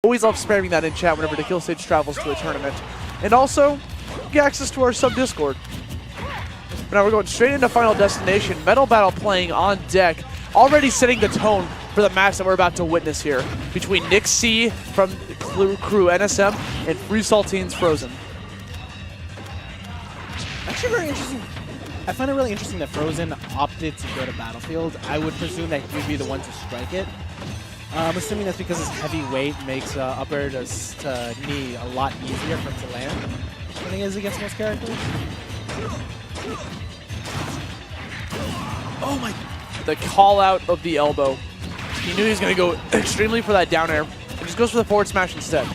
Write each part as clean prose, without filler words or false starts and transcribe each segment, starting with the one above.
Always love spamming that in chat whenever the kill stage travels to a tournament. And also, get access to our sub-Discord. Now we're going straight into Final Destination. Metal Battle playing on deck, already setting the tone for the match that we're about to witness here between NickC from crew NSM and Free Saltines Frozen. Actually very interesting. I find it really interesting that Frozen opted to go to Battlefield. I would presume that he'd be the one to strike it. I'm assuming that's because his heavy weight makes up air to knee a lot easier for him to land. I think it is against most characters. Oh my! The call out of the elbow. He knew he was going to go extremely for that down air. He just goes for the forward smash instead.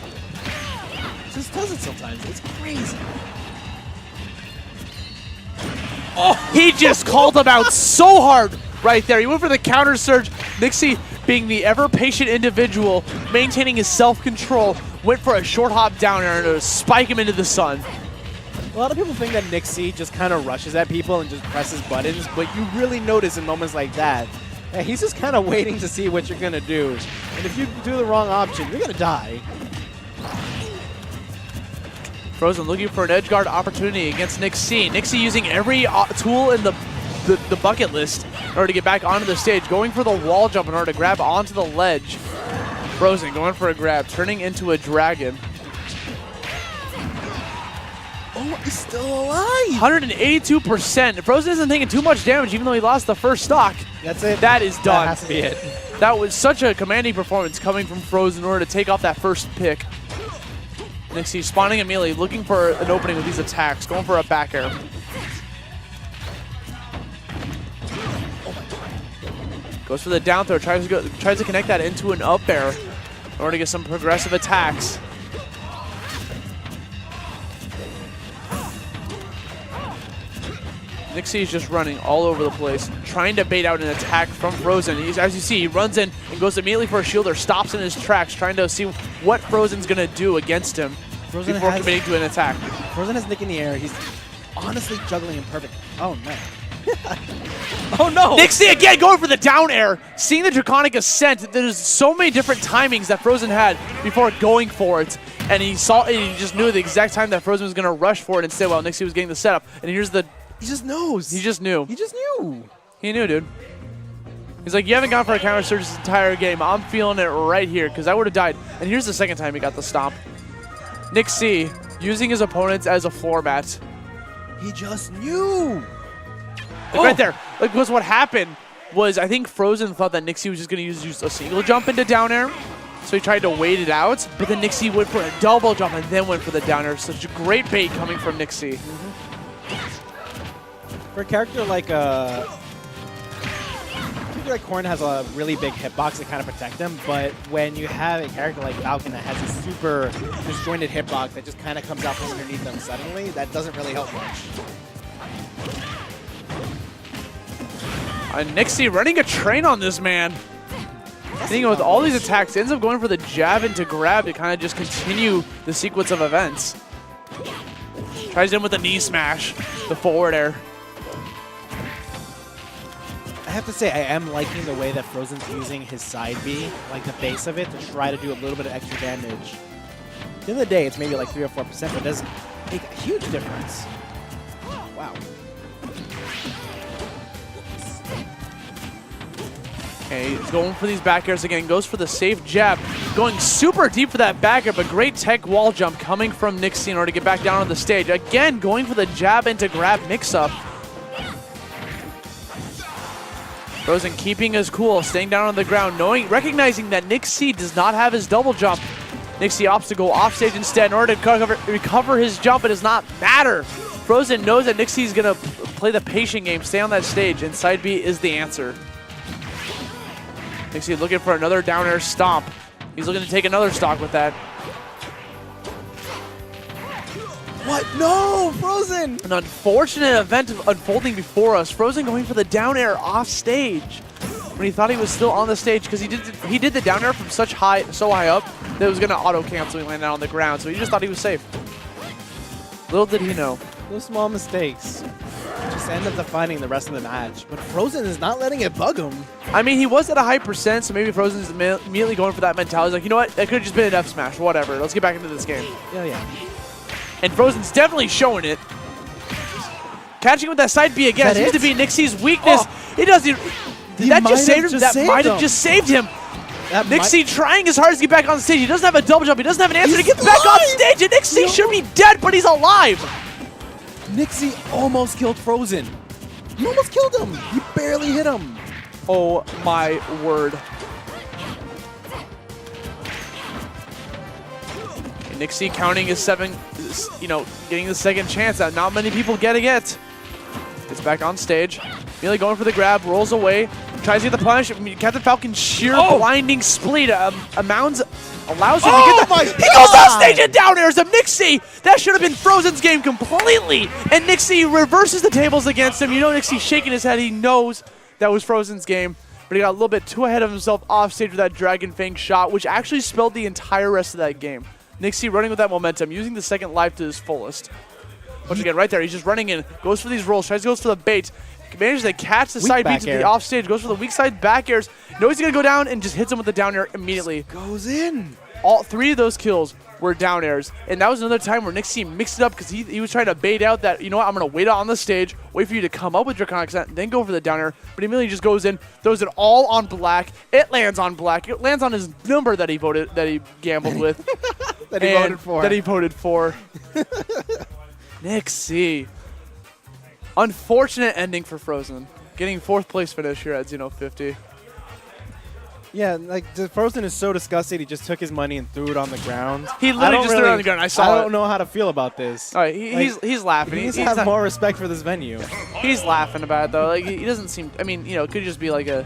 Just does it sometimes. It's crazy. Oh, he just called him out so hard right there. He went for the counter surge. NickC, being the ever-patient individual, maintaining his self-control, went for a short hop down air and to spike him into the sun. A lot of people think that NickC just kind of rushes at people and just presses buttons, but you really notice in moments like that, he's just kind of waiting to see what you're going to do. And if you do the wrong option, you're going to die. Frozen looking for an edge guard opportunity against NickC. NickC using every tool in the bucket list in order to get back onto the stage, going for the wall jump in order to grab onto the ledge. Frozen going for a grab, turning into a dragon. Oh, he's still alive! 182%. Frozen isn't taking too much damage even though he lost the first stock. That's it. That is done. That has to be it. That was such a commanding performance coming from Frozen in order to take off that first pick. NickC spawning immediately, looking for an opening with these attacks, going for a back air. Goes for the down throw, tries to connect that into an up air in order to get some progressive attacks. NickC is just running all over the place, trying to bait out an attack from Frozen. As you see, he runs in and goes immediately for a shield or stops in his tracks, trying to see what Frozen's going to do against him before committing to an attack. Frozen has Nick in the air. He's honestly juggling him perfect. Oh, no. Oh, no! NickC again going for the down air. Seeing the Draconic Ascent, there's so many different timings that Frozen had before going for it. And he just knew the exact time that Frozen was going to rush for it instead while NickC was getting the setup. And here's the... He just knows. He just knew. He just knew. He knew, dude. He's like, you haven't gone for a counter surge this entire game. I'm feeling it right here because I would have died. And here's the second time he got the stomp. NickC using his opponents as a floor mat. He just knew. Right there. Like, because what happened was I think Frozen thought that NickC was just going to use a single jump into down air. So he tried to wait it out. But then NickC went for a double jump and then went for the down air. Such a great bait coming from NickC. For a character like Korn has a really big hitbox to kind of protect him, but when you have a character like Falcon that has a super disjointed hitbox that just kind of comes out from underneath them suddenly, that doesn't really help much. NickC running a train on this man. Thinking with all these attacks, ends up going for the jab into grab to kind of just continue the sequence of events. Tries in with the knee smash, the forward air. I have to say, I am liking the way that Frozen's using his side B, like the base of it, to try to do a little bit of extra damage. At the end of the day, it's maybe like 3 or 4%, but it does make a huge difference. Wow. Okay, he's going for these back airs again. Goes for the safe jab. Going super deep for that back air, but great tech wall jump coming from NickC in order to get back down on the stage. Again, going for the jab into grab mix-up. Frozen keeping his cool, staying down on the ground, recognizing that NickC does not have his double jump. NickC opts to go off stage instead in order to recover his jump. It does not matter. Frozen knows that NickC is going to play the patient game, stay on that stage, and side B is the answer. NickC looking for another down air stomp. He's looking to take another stock with that. What? No, Frozen! An unfortunate event unfolding before us. Frozen going for the down air off stage when he thought he was still on the stage because he did the down air from so high up that it was going to auto cancel. He landed on the ground, so he just thought he was safe. Little did he know. Those small mistakes just this end up defining the rest of the match, but Frozen is not letting it bug him. I mean, he was at a high percent, so maybe Frozen's immediately going for that mentality. He's like, you know what? That could have just been an F smash. Whatever. Let's get back into this game. Yeah. And Frozen's definitely showing it. Catching with that side B again. Seems to be NickC's weakness. He doesn't. Did that just save him? That might have just saved him. NickC trying his hardest to get back on stage. He doesn't have a double jump. He doesn't have an answer to get back on stage. And NickC should be dead, but he's alive. NickC almost killed Frozen. You almost killed him. You barely hit him. Oh my word. And NickC counting his 7, you know, getting the second chance that not many people get. Gets back on stage. Really going for the grab, rolls away, tries to get the punish. Captain Falcon's sheer blinding split allows him to get that. He goes off stage and down airs him. NickC, that should have been Frozen's game completely. And NickC reverses the tables against him. You know NickC shaking his head. He knows that was Frozen's game, but he got a little bit too ahead of himself off stage with that Dragon Fang shot, which actually spelled the entire rest of that game. NickC running with that momentum, using the second life to his fullest. Once again, right there, he's just running in, goes for these rolls, goes for the bait, manages to catch the side beat to the off stage, goes for the weak side back airs, knows he's going to go down, and just hits him with the down air immediately. Goes in. All 3 of those kills were down airs, and that was another time where NickC mixed it up because he was trying to bait out that, you know what, I'm going to wait out on the stage, wait for you to come up with Draconic Ascent, then go for the down air, but he immediately just goes in, throws it all on black. It lands on black. It lands on his number that he gambled with. That he voted for. NickC. Unfortunate ending for Frozen. Getting 4th place finish here at XenoFifty. Yeah, like Frozen is so disgusted. He just took his money and threw it on the ground. He literally just threw it on the ground. I saw it. I don't know how to feel about this. All right, he's laughing. He needs to have more respect for this venue. He's laughing about it though. Like he doesn't seem. I mean, you know, it could just be like a.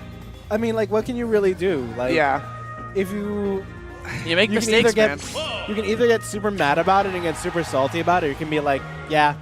I mean, like, what can you really do? Like, yeah. If you make mistakes, man. You can either get super mad about it and get super salty about it, or you can be like, yeah,